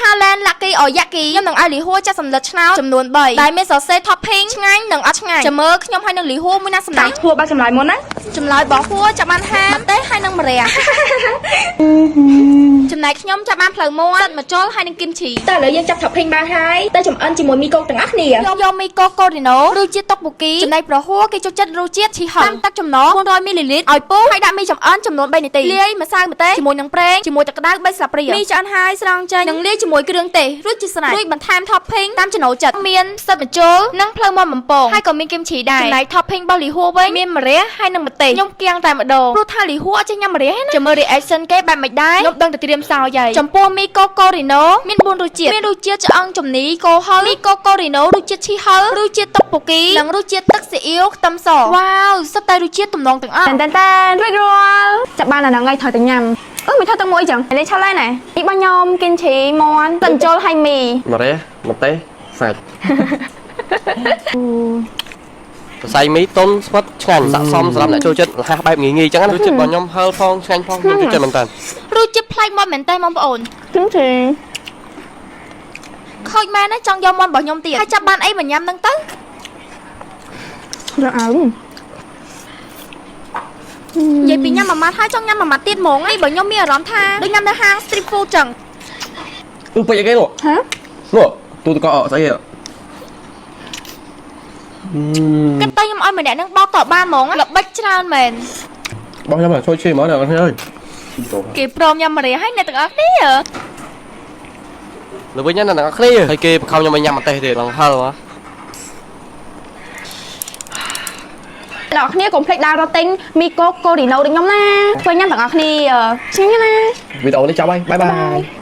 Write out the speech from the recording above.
Thailand Lucky or Yaki ខ្ញុំនឹងឲ្យលីហួរចាក់សម្លឹកឆ្នោតចំនួន3ដែលមានសរសេរ topping ឆ្ងាញ់និងអត់ឆ្ងាញ់ចាំមើលខ្ញុំឲ្យនឹងលីហួរមួយណាសម្ដែងហួរបើចម្លើយមុនណាចម្លើយរបស់ហួរចាប់បាន5ម្ទេសហើយនឹងម្រះចំណែកខ្ញុំចាប់បានផ្លូវមាត់ទឹកម្ជុលហើយនឹងគីមឈីតែឥឡូវយើងចាប់ topping បានហើយតែចំអិនជាមួយមីកូទាំងអស់គ្នាខ្ញុំយកមីកូកូរីណូរសជាតិតុកបូគីចំណែកប្រហួរគេចូលចិត្តរសជាតិឈីហឹងតាមទឹកចំណង400មីលីលីត្រឲ្យពុះហើយដាក់មីចំអិនចំនួន3នាទីលាយម្សៅម្ទេសជាមួយនឹងប្រេងជាមួយទឹកក្តៅ3ស្លាបព្រាមីឆ្អិនហើយស្រង់ចេញនិងលាយជាមួយគ្រឿងទេសរួចជាស្រេចរួចបន្ថែម topping តាមចំណូលចិត្តមានផ្សិតម្ជុលនិងផ្លូវមាត់បំពងហើយក៏មានគីមឈីដែរចំណែក topping របស់លីហួរវិញមានម្រះហើយនឹងម្ទេសខ្ញុំគៀងតែម្ដងព្រោះថាលីហួរអត់ចេះញ៉ាំម្រះណាចាំមើល reaction គេបែបមិនដែរខ្ញុំដឹងតែត្រៀមសោយហើយចំពោះមីកូកូរីណូមាន4រសជាតិមានរសជាតិឆ្អឹងជំនីគោហឹលមីកូកូរីណូរសជាតិឈីហឹលរសជាតិតុកបូគីនិងរសជាតិទឹកស៊ីអ៊ីវខ្ទឹមសវ៉ាវសុទ្ធតែរសជាតិទំនងទាំងអស់តែរួចរាល់ចាប់បានអាហ្នឹងហើយត្រូវតែញ៉ាំមិនថតទាំងមួយចឹងលេងឆាឡែណែនេះបងខ្ញុំគិនឈីមាន់ទឹកចូលហើយមីម្រះម្ទេសសាច់សរសៃមីទុំស្វិតឆ្ងាញ់ស័ក្តិសមសម្រាប់អ្នកចូលចិត្តរហ័សបែបងាយៗចឹងណារសជាតិរបស់ខ្ញុំហឹលផងឆ្ងាញ់ផងខ្ញុំចូលចិត្តមែនតើរសជាតិប្លែកមាត់មែនតើបងប្អូនគិនឈីខូចមែនណាចង់យកមាន់របស់ខ្ញុំទៀតហើយចាប់បានអីមកញ៉ាំហ្នឹងទៅរអើនិយាយពីញ៉ាំមួយម៉ាត់ហើយចង់ញ៉ាំមួយម៉ាត់ទៀតហ្មងឯងបើខ្ញុំមានអារម្មណ៍ថាដូចញ៉ាំនៅហាង street food ចឹងពេកអីគេនោះហ៎នោះទូទឹកកកស្អីគិតទៅខ្ញុំឲ្យម្នាក់នឹងបោកតបានហ្មងល្បិចច្រើនមែនបោះញ៉ាំជួយឈីហ្មងអ្នកនរអើយគេព្រមញ៉ាំម្រះហើយអ្នកទាំងអស់គ្នាលើវិញអ្នកទាំងអស់គ្នាហើយគេបង្ខំខ្ញុំឲ្យញ៉ាំម្ទេសទៀតឡើងហឹលហ៎អ្នកគ្នាកុំភ្លេចដើររត់ទិញមីកូកូរីណូដូចខ្ញុំណាធ្វើញ៉ាំទាំងអស់គ្នាឆ្ងាញ់ណាវីដេអូនេះចប់ហើយបាយបាយ